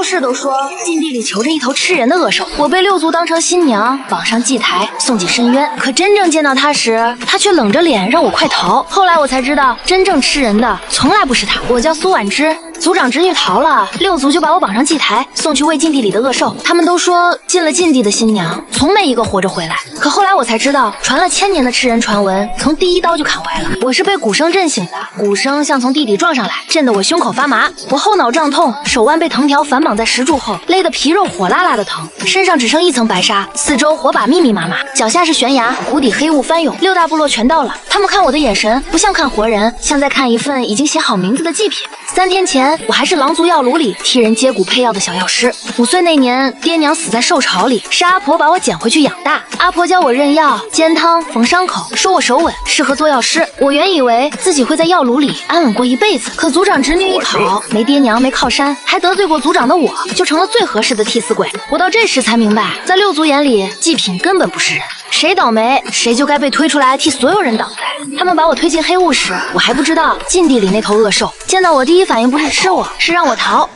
事都说禁地里囚着一头吃人的恶兽，我被六族当成新娘绑上祭台送进深渊。可真正见到他时，他却冷着脸让我快逃。后来我才知道，真正吃人的从来不是他。我叫苏婉之，族长侄女逃了，六族就把我绑上祭台送去喂禁地里的恶兽。他们都说进了禁地的新娘从没一个活着回来。可后来我才知道，传了1000年的吃人传闻从第一刀就砍歪了。我是被鼓声震醒的，鼓声像从地底撞上来，震得我胸口发麻，我后脑胀痛，手腕被藤条反绑在石柱后，勒得皮肉火辣辣的疼，身上只剩一层白纱，四周火把密密麻麻，脚下是悬崖，湖底黑雾翻涌，6大部落全到了。他们看我的眼神不像看活人，像在看一份已经写好名字的祭品。3天前，我还是狼族药炉里替人接骨配药的小药师。5岁那年，爹娘死在兽巢里，是阿婆把我捡回去养大。阿婆教我认药、煎汤、缝伤口，说我手稳，适合做药师。我原以为自己会在药炉里安稳过一辈子，可族长侄女一跑，没爹娘没靠山，还得罪过族长的我，就成了最合适的替死鬼。我到这时才明白，在六族眼里，祭品根本不是人，谁倒霉谁就该被推出来替所有人挡灾。他们把我推进黑雾时，我还不知道禁地里那头恶兽见到我第一反应不是吃我，是让我逃。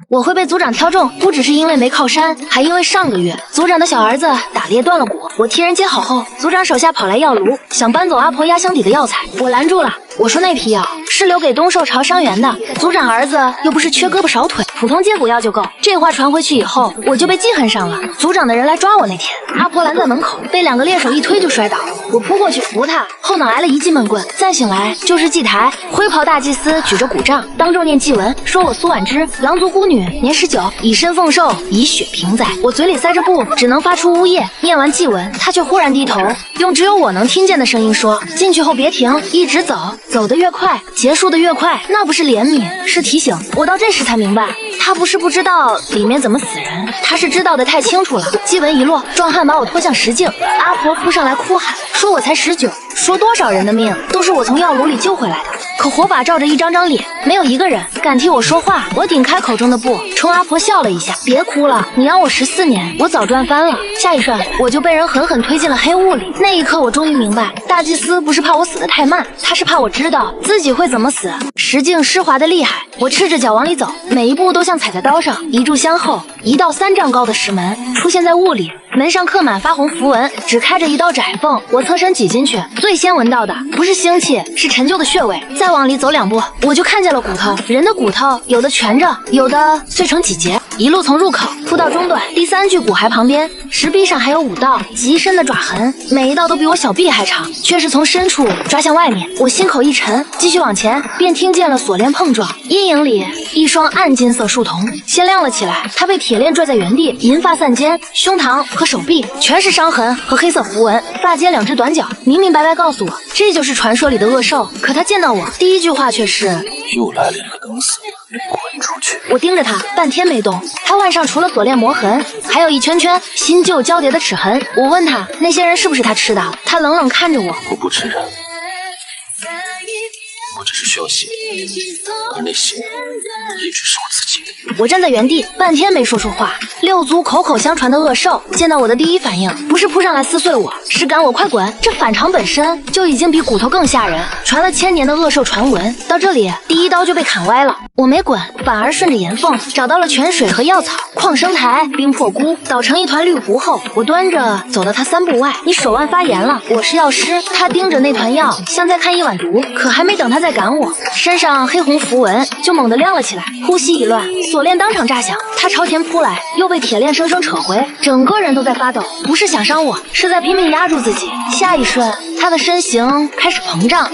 我会被族长挑中，不只是因为没靠山，还因为上个月族长的小儿子打猎断了骨。我替人接好后，族长手下跑来药炉，想搬走阿婆压箱底的药材，我拦住了。我说那批药是留给东兽巢伤员的，族长儿子又不是缺胳膊少腿，普通接骨药就够。这话传回去以后，我就被记恨上了。族长的人来抓我那天，阿婆拦在门口，被2个猎手一推就摔倒，我扑过去扶他，后脑挨了一记闷棍。再醒来就是祭台，灰袍大祭司举着古杖，当众念祭文，说我苏婉之，狼族孤女，年19，以身奉寿，以血平灾。我嘴里塞着布，只能发出呜咽。念完祭文，他却忽然低头，用只有我能听见的声音说：进去后别停，一直走，走得越快，结束得越快。那不是怜悯，是提醒。我到这时才明白，他不是不知道里面怎么死人，他是知道的太清楚了。祭文一落，壮汉把我拖向石径，阿婆扑上来哭喊，说我才19，说多少人的命都是我从药炉里救回来的。可火把照着一张张脸，没有一个人敢替我说话。我顶开口中的布，冲阿婆笑了一下，别哭了，你养我14年，我早赚翻了。下一瞬，我就被人狠狠推进了黑雾里。那一刻，我终于明白，大祭司不是怕我死得太慢，他是怕我知道自己会怎么死。石径湿滑的厉害，我赤着脚往里走，每一步都像踩在刀上。一炷香后，一道3丈高的石门出现在雾里，门上刻满发红符文，只开着一道窄缝。我侧身挤进去，最先闻到的不是腥气，是陈旧的血味。再往里走2步，我就看见了骨头。人的骨头有的蜷着，有的碎成几节，一路从入口铺到中段。第3具骨骸旁边，石壁上还有5道极深的爪痕，每一道都比我小臂还长，却是从深处抓向外面。我心口一沉，继续往前，便听见了锁链碰撞。阴影里，一双暗金色树瞳先亮了起来，它被铁链拽在原地，银发散肩，胸膛和手臂全是伤痕和黑色符文，发间2只短脚，明明白白告诉我，这就是传说里的恶兽。可他见到我第一句话却是：又来了一个等死的，滚出去！我盯着他半天没动，他腕上除了锁链磨痕，还有一圈圈新旧交叠的齿痕。我问他那些人是不是他吃的，他冷冷看着我：我不吃人，我只是需要血，而那血一直是我自己的。我站在原地半天没说出话。六族口口相传的恶兽见到我的第一反应不是扑上来撕碎我，是赶我快滚。这反常本身就已经比骨头更吓人。传了1000年的恶兽传闻到这里第一刀就被砍歪了，我没滚，反而顺着岩缝找到了泉水和药草。矿生台、冰破菇捣成一团绿糊后，我端着走到他3步外。你手腕发炎了，我是药师。他盯着那团药像在看一碗毒，可还没等他再赶我，身上黑红符文就猛地亮了起来，呼吸一乱，锁链当场炸响。他朝前扑来，又被铁链生生扯回，整个人都在发抖，不是想伤我，是在拼命压住自己。下一瞬，他的身形开始膨胀，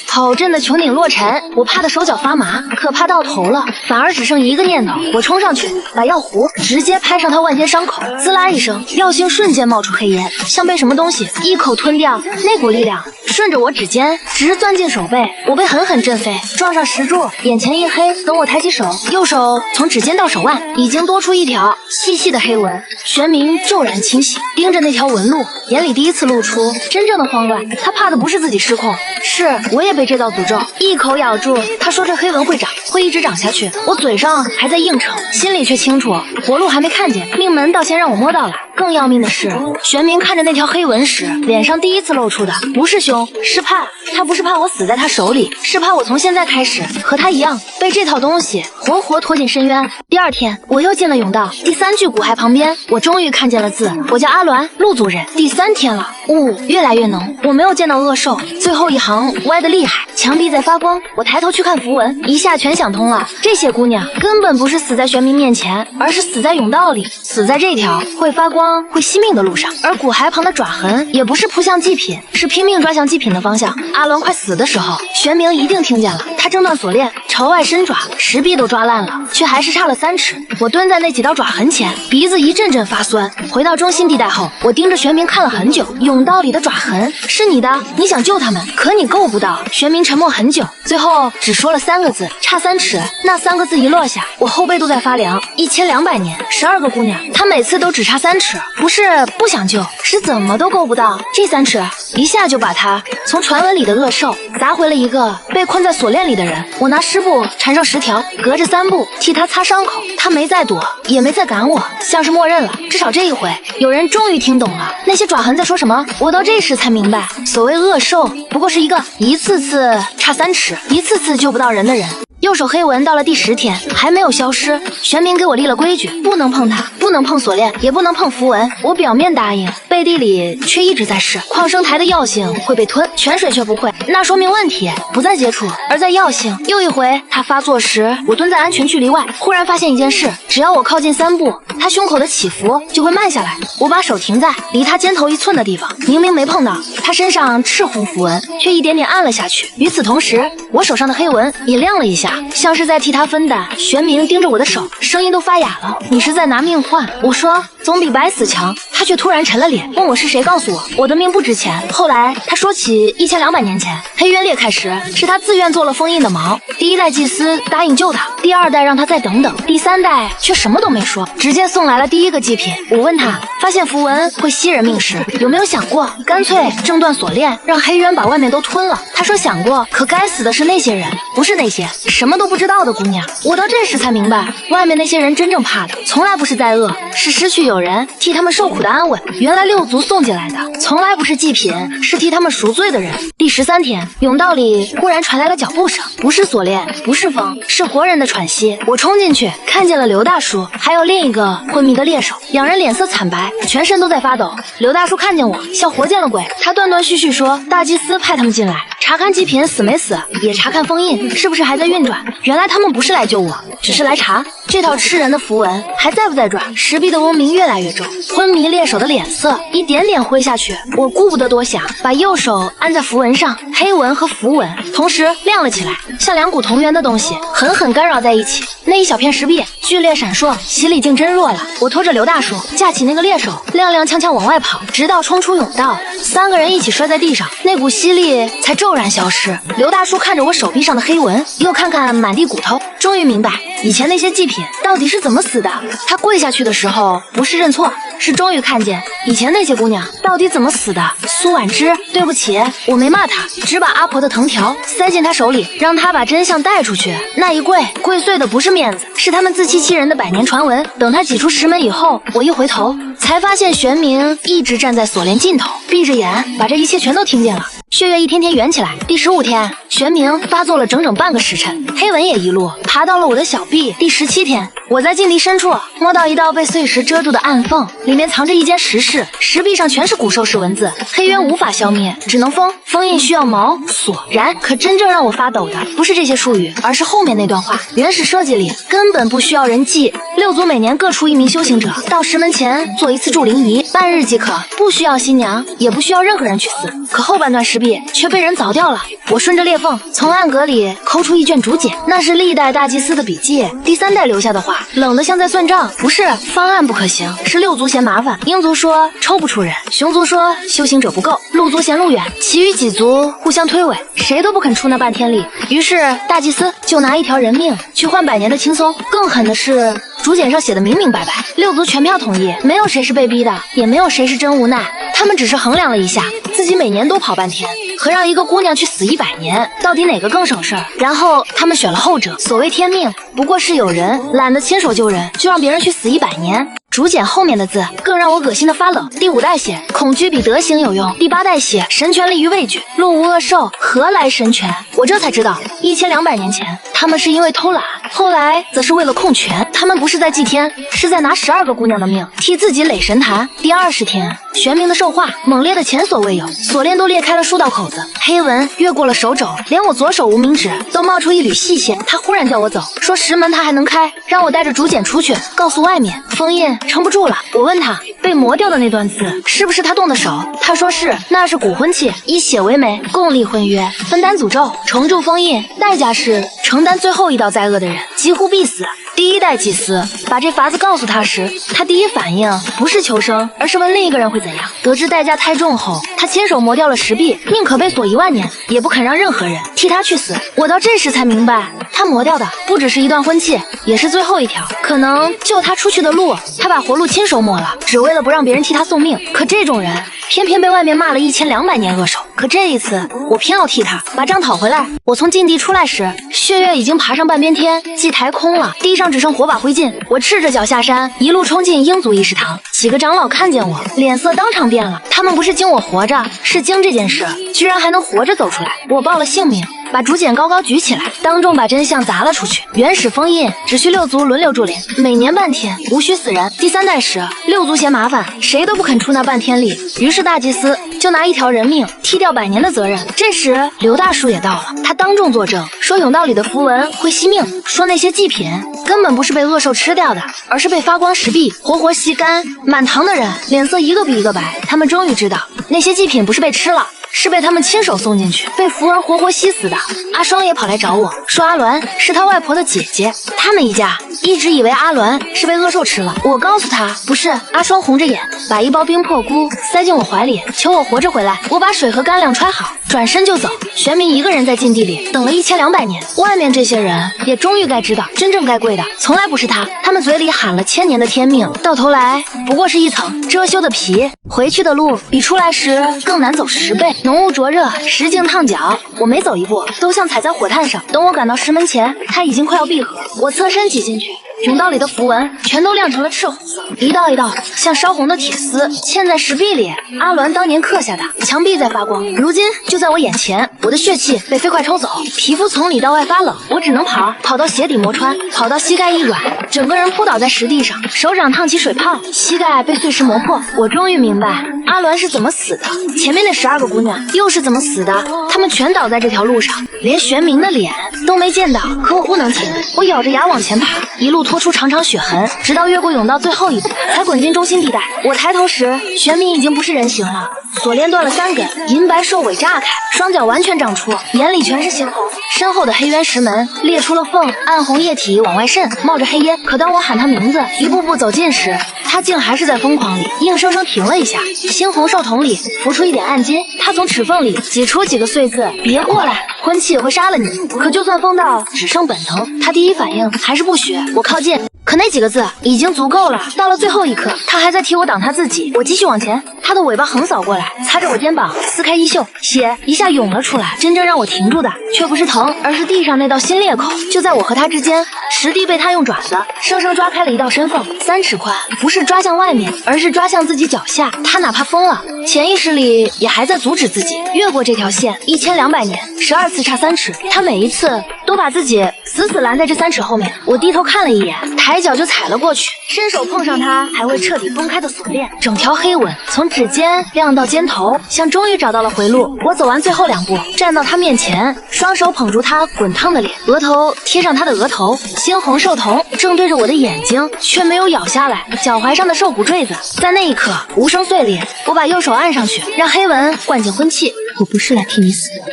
好震的穹顶落尘，我怕得手脚发麻，可怕到头了，反而只剩一个念头，我冲上去，把药壶直接拍上他万间伤口，滋啦一声，药性瞬间冒出黑烟，像被什么东西一口吞掉。那股力量顺着我指尖直钻进手背，我被狠狠震飞，撞上石柱，眼前一黑。等我抬起手，右手从指尖到手腕已经多出一条细细的黑纹，玄冥骤然清醒，盯着那条纹路，眼里第一次露出真正的慌乱。他怕的不是自己失控，是我也被这道诅咒一口咬住。他说这黑纹会长，会一直长下去。我嘴上还在硬撑，心里却清楚活路还没看见，命门倒先让我摸到了。更要命的是，玄冥看着那条黑纹时，脸上第一次露出的不是凶，是怕。他不是怕我死在他手里，是怕我从现在开始和他一样被这套东西活活拖进深渊。第二天，我又进了甬道，第3具骨骸旁边，我终于看见了字，我叫阿鸾，陆族人。第3天了，雾越来越浓，我没有见到恶兽，最后一行歪得厉害，墙壁在发光。我抬头去看符文，一下全想通了。这些姑娘根本不是死在玄冥面前，而是死在甬道里，死在这条会发光会惜命的路上。而骨骸旁的爪痕也不是扑向祭品，是拼命抓向祭品的方向。阿鸾快死的时候，玄冥一定听见了，他挣断锁链朝外伸爪，石壁都抓烂了，却还是差了3尺。我蹲在那几道爪痕前，鼻子一阵阵发酸。回到中心地带后，我盯着玄冥看了很久。甬道里的爪痕是你的，你想救他们，可你够不到。玄冥沉默很久，最后只说了3个字，差3尺。那3个字一落下，我后背都在发凉。1200年，12个姑娘，她每次都只差3尺，不是不想救，是怎么都够不到。这3尺一下就把她从传闻里的恶兽砸回了一个被困在锁链里的人。我拿湿布缠上10条，隔着3步替他擦伤口。他没再躲，也没再赶我，像是默认了。至少这一回，有人终于听懂了那些爪痕在说什么。我到这时才明白，所谓恶兽不过是一个一次次差3尺，一次次救不到人的人。右手黑纹到了第10天还没有消失，玄冥给我立了规矩，不能碰它，不能碰锁链，也不能碰符文。我表面答应，背地里却一直在试。矿生台的药性会被吞，泉水却不会，那说明问题不在接触，而在药性。又一回他发作时，我蹲在安全距离外，忽然发现一件事，只要我靠近3步，他胸口的起伏就会慢下来。我把手停在离他肩头1寸的地方，明明没碰到他身上赤红符文，却一点点暗了下去。与此同时，我手上的黑纹也亮了一下，像是在替他分担。玄冥盯着我的手，声音都发哑了，你是在拿命换？我说总比白死强。他却突然沉了脸，问我是谁告诉我的命不值钱。后来他说起1200年前黑渊裂开时，是他自愿做了封印的锚。第1代祭司答应救他，第2代让他再等等，第3代却什么都没说，直接送来了第1个祭品。我问他，发现符文会吸人命时，有没有想过干脆挣断锁链，让黑渊把外面都吞了？他说想过，可该死的是那些人，不是那些什么都不知道的姑娘。我到这时才明白，外面那些人真正怕的从来不是灾厄，是失去有人替他们受苦的安稳。原来6族送进来的从来不是祭品，是替他们赎罪的人。第13天，甬道里忽然传来了脚步声，不是锁链，不是风，是活人的喘息。我冲进去，看见了刘大叔，还有另一个昏迷的猎手，两人脸色惨白，全身都在发抖。刘大叔看见我，像活见了鬼。他断断续续说，大祭司派他们进来，查看祭品死没死，也查看封印是不是还在运转。原来他们不是来救我，只是来查这套吃人的符文还在不在转。石壁的嗡鸣越来越重，昏迷猎手的脸色一点点灰下去。我顾不得多想，把右手按在符文上，黑纹和符文同时亮了起来，像2股同源的东西狠狠干扰在一起。那一小片石壁剧烈闪烁，洗礼境真弱了。我拖着刘大叔架起那个猎手，踉踉跄跄往外跑，直到冲出甬道，3个人一起摔在地上，那股吸力才骤然消失。刘大叔看着我手臂上的黑纹，又看看满地骨头，终于明白以前那些祭品到底是怎么死的。他跪下去的时候不是认错，是终于看见以前那些姑娘到底怎么死的。苏婉之，对不起，我没骂她，只把阿婆的藤条塞进她手里，让她把真相带出去。那一跪碎的不是面子，是他们自欺欺人的百年传闻。等她挤出石门以后，我一回头才发现玄冥一直站在锁链尽头，闭着眼把这一切全都听见了。血月一天天圆起来，第15天，玄冥发作了整整半个时辰，黑纹也一路爬到了我的小臂。第17天，我在禁地深处摸到一道被碎石遮住的暗缝，里面藏着一间石室，石壁上全是古兽式文字。黑渊无法消灭，只能封，封印需要锚锁燃。可真正让我发抖的不是这些术语，而是后面那段话。原始设计里根本不需要人祭，6族每年各出1名修行者到石门前做一次筑灵仪，半日即可，不需要新娘，也不需要任何人去死。可后半段石壁却被人凿掉了。我顺着裂缝从暗格里抠出一卷竹简，那是历代大祭司的笔记，第3代留下的话，冷得像在算账。不是方案不可行，是6族嫌麻烦。鹰族说抽不出人，熊族说修行者不够，陆族嫌路远，其余几族互相推诿，谁都不肯出那半天力。于是大祭司就拿1条人命去换100年的轻松。更狠的是竹简上写的明明白白，6族全票同意，没有谁是被逼的，也没有谁是真无奈，他们只是衡量了一下，自己每年都跑半天，和让一个姑娘去死100年，到底哪个更省事儿？然后他们选了后者。所谓天命，不过是有人懒得亲手救人，就让别人去死100年。竹简后面的字更让我恶心的发冷。第5代写恐惧比德行有用，第8代写神权立于畏惧，路无恶兽，何来神权？我这才知道，1200年前他们是因为偷懒，后来则是为了控权。他们不是在祭天，是在拿12个姑娘的命替自己垒神坛。第20天，玄冥的兽化猛烈的前所未有，锁链都裂开了数道口子，黑纹越过了手肘，连我左手无名指都冒出一缕细线。他忽然叫我走，说石门他还能开，让我带着竹简出去，告诉外面封印撑不住了。我问他被磨掉的那段字是不是他动的手，他说是，那是蛊婚器，以血为媒，共立婚约，分担诅咒，重铸封印，代价是承担最后一道灾厄的人几乎必死。第1代祭司把这法子告诉他时，他第一反应不是求生，而是问另一个人会怎样。得知代价太重后，他亲手磨掉了石壁，宁可被锁1万年，也不肯让任何人替他去死。我到这时才明白，他磨掉的不只是一段婚契，也是最后一条可能救他出去的路。他把活路亲手磨了，只为了不让别人替他送命。可这种人偏偏被外面骂了1200年恶手。可这一次我偏要替他把账讨回来。我从禁地出来时，血月已经爬上半边天，祭台空了，地上只剩火把灰烬。我赤着脚下山，一路冲进英族议事堂。几个长老看见我，脸色当场变了。他们不是惊我活着，是惊这件事居然还能活着走出来。我报了性命，把竹简高高举起来，当众把真相砸了出去。原始封印只需6族轮流驻连，每年半天，无需死人。第3代时，6族嫌麻烦，谁都不肯出那半天力，于是大祭司就拿1条人命踢掉100年的责任。这时刘大叔也到了，他当众作证，说甬道里的符文会吸命，说那些祭品根本不是被恶兽吃掉的，而是被发光石壁活活吸干。满堂的人脸色一个比一个白，他们终于知道那些祭品不是被吃了，是被他们亲手送进去，被符文活活吸死的。阿双也跑来找我，说阿鸾是他外婆的姐姐，他们一家一直以为阿鸾是被恶兽吃了。我告诉他不是。阿双红着眼把一包冰破菇塞进我怀里，求我活着回来。我把水和干粮揣好，转身就走。玄冥一个人在禁地里等了1200年，外面这些人也终于该知道，真正该跪的从来不是他。他们嘴里喊了1000年的天命，到头来不过是一层遮羞的皮。回去的路比出来时更难走10倍，浓雾灼热，石径烫脚，我每走一步都像踩在火炭上。等我赶到石门前，它已经快要闭合，我侧身挤进去，甬道里的符文全都亮成了赤红色，一道一道像烧红的铁丝嵌在石壁里。阿鸾当年刻下的，墙壁在发光，如今就在我眼前。我的血气被飞快抽走，皮肤从里到外发冷，我只能跑到鞋底磨穿，跑到膝盖一软，整个人扑倒在石地上，手掌烫起水泡，膝盖被碎石磨破。我终于明白阿鸾是怎么死的，前面那12个姑娘又是怎么死的。她们全倒在这条路上，连玄冥的脸都没见到，可我不能停。我咬着牙往前爬，一路拖出长长血痕，直到越过甬道最后一步，才滚进中心地带。我抬头时，玄冥已经不是人形了，锁链断了3根，银白兽尾炸开，双脚完全长出，眼里全是猩红。身后的黑渊石门裂出了缝，暗红液体往外渗，冒着黑烟。可当我喊他名字，一步步走近时，他竟还是在疯狂里，硬生生停了一下。猩红兽瞳里浮出一点暗金，他从齿缝里挤出几个碎字：别过来，婚契会杀了你。可就算疯到只剩本能，他第一反应还是不学。我靠近，可那几个字已经足够了。到了最后一刻，他还在替我挡他自己。我继续往前，他的尾巴横扫过来，擦着我肩膀，撕开衣袖，血一下涌了出来。真正让我停住的却不是疼，而是地上那道新裂口。就在我和他之间，石地被他用爪子生生抓开了一道深缝，3尺宽，不是抓向外面，而是抓向自己脚下。他哪怕疯了，潜意识里也还在阻止自己越过这条线。1200年，12次差3尺，他每一次都把自己死死拦在这3尺后面。我低头看了一眼，抬脚就踩了过去，伸手碰上他还未彻底松开的锁链，整条黑纹从指尖亮到肩头，像终于找到了回路。我走完最后2步，站到他面前，双手捧住他滚烫的脸，额头贴上他的额头，猩红兽瞳正对着我的眼睛，却没有咬下来。脚踝上的兽骨坠子在那一刻无声碎裂。我把右手按上去，让黑纹灌进婚契。我不是来替你死的，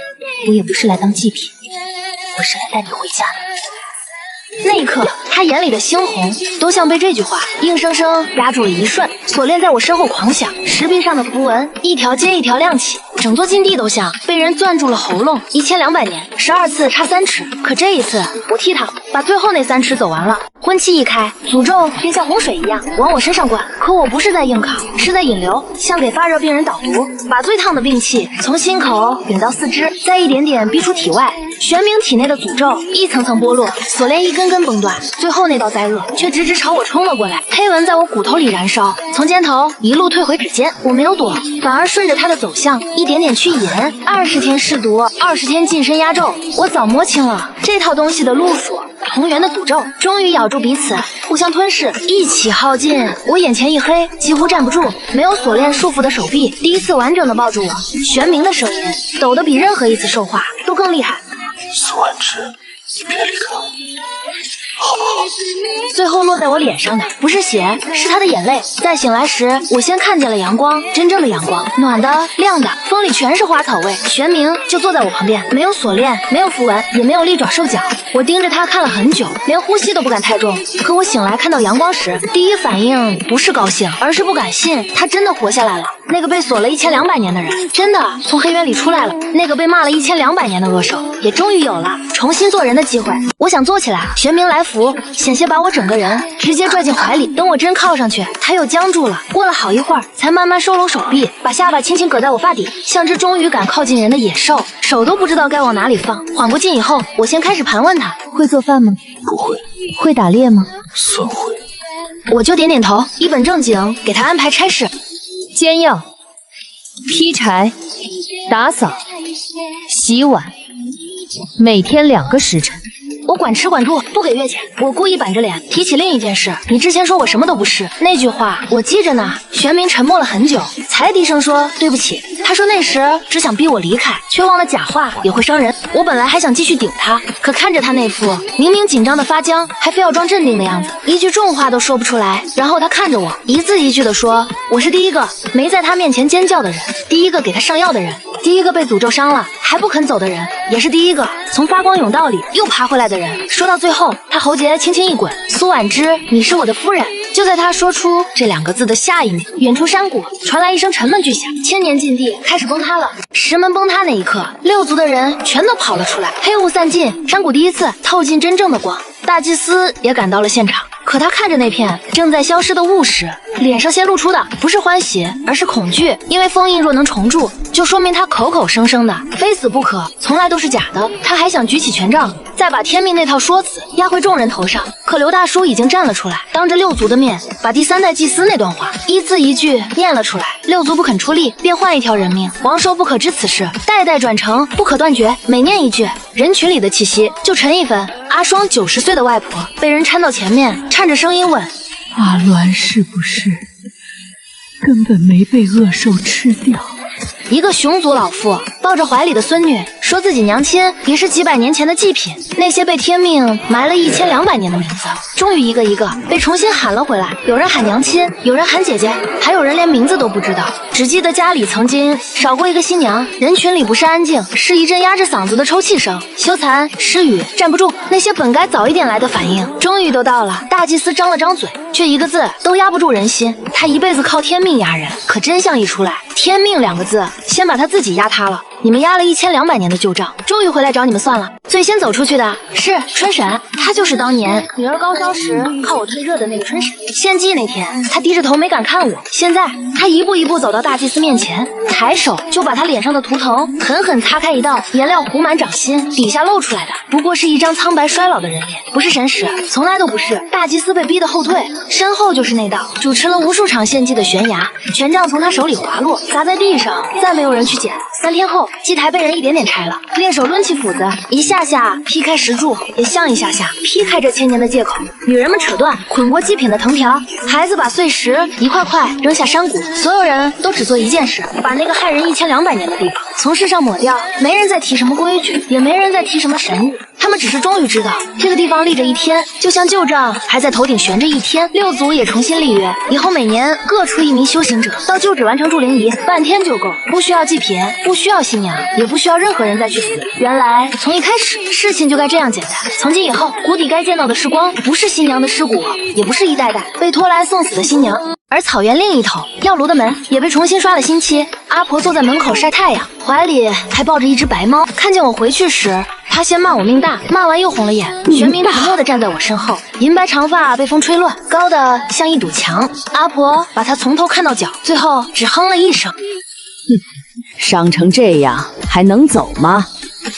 我也不是来当祭品，我是来带你回家的。那一刻，他眼里的猩红都像被这句话硬生生压住了一瞬。锁链在我身后狂响，石壁上的符文一条接一条亮起，整座禁地都像被人攥住了喉咙。1200年，12次差3尺。可这一次，我替他把最后那3池走完了。婚期一开，诅咒便像洪水一样往我身上灌。可我不是在硬扛，是在引流，像给发热病人导毒，把最烫的病气从心口引到四肢，再一点点逼出体外。玄冥体内的诅咒一层层剥落，锁链一根根崩断，最后那道灾厄却直直朝我冲了过来。黑纹在我骨头里燃烧，从肩头一路退回指尖。我没有躲，反而顺着它的走向一点点去引。20天试毒，20天近身压咒，我早摸清了这套东西的路数。同源的诅咒终于咬住彼此，互相吞噬，一起耗尽。我眼前一黑，几乎站不住，没有锁链束缚的手臂第一次完整的抱住我。玄冥的声音抖得比任何一次兽化都更厉害。苏婉之，你别离开我，好不好？最后落在我脸上的不是血，是他的眼泪。再醒来时，我先看见了阳光，真正的阳光，暖的、亮的，风里全是花草味。玄冥就坐在我旁边，没有锁链，没有符文，也没有利爪兽脚。我盯着他看了很久，连呼吸都不敢太重。可我醒来看到阳光时，第一反应不是高兴，而是不敢信他真的活下来了。那个被锁了1200年的人，真的从黑渊里出来了。那个被骂了1200年的恶兽，也终于有了重新做人的机会。我想坐起来，玄冥来扶，险些把我整个人直接拽进怀里。等我真靠上去，他又僵住了。过了好一会儿，才慢慢收拢手臂，把下巴轻轻搁在我发底，像只终于敢靠近人的野兽，手都不知道该往哪里放。缓过劲以后，我先开始盘问他：会做饭吗？不会。会打猎吗？算会。我就点点头，一本正经给他安排差事：煎药、劈柴、打扫、洗碗，每天2个时辰。我管吃管住，不给月钱。我故意板着脸提起另一件事：你之前说我什么都不是，那句话我记着呢。玄冥沉默了很久，才低声说对不起。他说那时只想逼我离开，却忘了假话也会伤人。我本来还想继续顶他，可看着他那副明明紧张的发僵，还非要装镇定的样子，一句重话都说不出来。然后他看着我，一字一句地说：我是第一个没在他面前尖叫的人，第一个给他上药的人，第一个被诅咒伤了还不肯走的人，也是第一个从发光甬道里又爬回来的人。说到最后，他喉结轻轻一滚：苏婉之，你是我的夫人。就在他说出这2个字的下一秒，远处山谷传来一声沉闷巨响，千年禁地开始崩塌了。石门崩塌那一刻，6族的人全都跑了出来，黑雾散尽，山谷第一次透进真正的光。大祭司也赶到了现场，可他看着那片正在消失的雾时，脸上先露出的不是欢喜，而是恐惧。因为封印若能重铸，就说明他口口声声的非死不可从来都是假的。他还想举起权杖，再把天命那套说辞压回众人头上，可刘大叔已经站了出来，当着6族的面把第3代祭司那段话一字一句念了出来。6族不肯出力，便换一条人命。王寿不可知此事，代代转承，不可断绝。每念一句，人群里的气息就沉一分。阿双90岁的外婆被人搀到前面，颤着声音问：阿鸾是不是根本没被恶兽吃掉？一个熊族老妇抱着怀里的孙女，说自己娘亲也是几百年前的祭品。那些被天命埋了1200年的名字，终于一个一个被重新喊了回来。有人喊娘亲，有人喊姐姐，还有人连名字都不知道，只记得家里曾经少过一个新娘。人群里不是安静，是一阵压着嗓子的抽泣声。羞惭、失语，站不住。那些本该早一点来的反应，终于都到了。大祭司张了张嘴，却一个字都压不住人心。他一辈子靠天命压人，可真相一出来，天命2个字先把他自己压塌了。你们压了1200年的旧账，终于回来找你们算了。最先走出去的是春婶，她就是当年女儿高烧时靠我退热的那个春婶。献祭那天，她低着头没敢看我，现在她一步一步走到大祭司面前，抬手就把她脸上的图腾狠狠擦开一道颜料糊满掌心，底下露出来的不过是一张苍白衰老的人脸，不是神使，从来都不是。大祭司被逼得后退，身后就是那道主持了无数场献祭的悬崖，权杖从他手里滑落，砸在地上，再没有人去捡。3天后，祭台被人一点点拆了，猎手抡起斧子，一下下劈开石柱，也像一下下劈开这千年的借口。女人们扯断捆过祭品的藤条，孩子把碎石一块块扔下山谷，所有人都只做一件事，把那个害人1200年的地方从世上抹掉。没人再提什么规矩，也没人再提什么神谕，他们只是终于知道这个地方立着一天，就像旧账还在头顶悬着一天。6族也重新立约，以后每年各出1名修行者到旧址完成筑灵仪，半天就够，不需要祭品，不需要新娘，也不需要任何人再去死。原来从一开始事情就该这样简单。从今以后，谷底该见到的是光，不是新娘的尸骨，也不是一代代被拖来送死的新娘。而草原另一头，药炉的门也被重新刷了新漆。阿婆坐在门口晒太阳，怀里还抱着一只白猫。看见我回去时，她先骂我命大，骂完又红了眼。玄冥沉默地站在我身后，银白长发被风吹乱，高的像一堵墙。阿婆把她从头看到脚，最后只哼了一声。伤成这样还能走吗？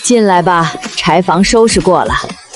进来吧，柴房收拾过了。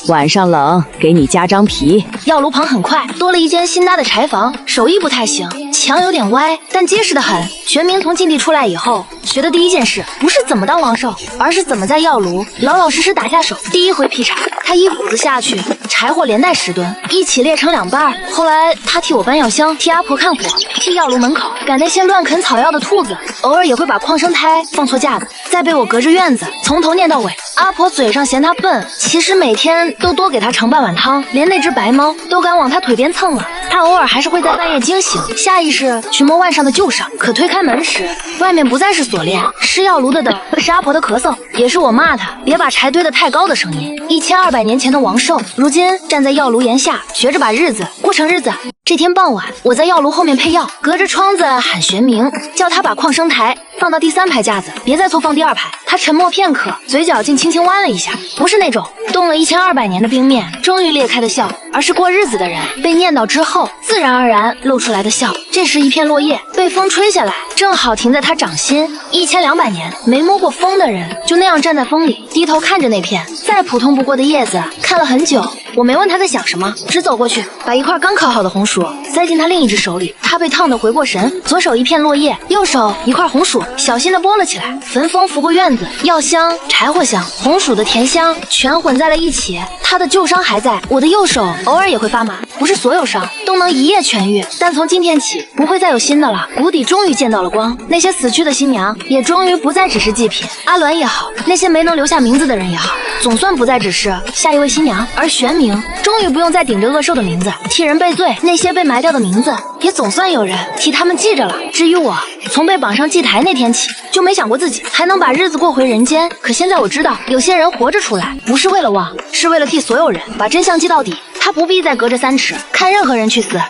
晚上冷，给你加张皮。药炉旁很快多了一间新搭的柴房，手艺不太行，墙有点歪，但结实得很。玄冥从禁地出来以后，学的第一件事不是怎么当王兽，而是怎么在药炉老老实实打下手。第一回劈柴，他一斧子下去，柴火连带10吨，一起裂成2半。后来他替我搬药箱，替阿婆看火，替药炉门口赶那些乱啃草药的兔子，偶尔也会把矿生胎放错架子，再被我隔着院子从头念到尾。阿婆嘴上嫌他笨，其实每天都多给他盛半碗汤，连那只白猫都敢往他腿边蹭了。他偶尔还是会在半夜惊醒，下意识去摸腕上的旧伤，可推开门时，外面不再是锁链，是药炉的灯，是阿婆的咳嗽，也是我骂他别把柴堆得太高的声音。1200年前的王兽，如今站在药炉檐下，学着把日子过成日子。这天傍晚，我在药炉后面配药，隔着窗子喊玄冥，叫他把矿生台放到第3排架子，别再错放第2排。他沉默片刻，嘴角竟轻轻弯了一下，不是那种冻了1200年的冰面终于裂开的笑，而是过日子的人被念叨之后自然而然露出来的笑。这时一片落叶被风吹下来，正好停在他掌心。1200年没摸过风的人就那样站在风里，低头看着那片再普通不过的叶子，看了很久。我没问他在想什么，只走过去把一块刚烤好的红薯塞进他另一只手里。他被烫得回过神，左手一片落叶，右手一块红薯，小心地拨了起来。焚风拂过院子，药香、柴火香、红薯的甜香全混在了一起。他的旧伤还在，我的右手偶尔也会发麻，不是所有伤都能一夜痊愈，但从今天起不会再有新的了。谷底终于见到了光，那些死去的新娘也终于不再只是祭品。阿鸾也好，那些没能留下名字的人也好，总算不再只是下一位新娘。而玄冥终于不用再顶着恶兽的名字替人背罪，那些被埋掉的名字也总算有人替他们记着了。至于我，从被绑上祭台那天起，就没想过自己还能把日子过回人间。可现在我知道，有些人活着出来，不是为了忘，是为了替所有人把真相记到底。他不必再隔着3尺看任何人去死。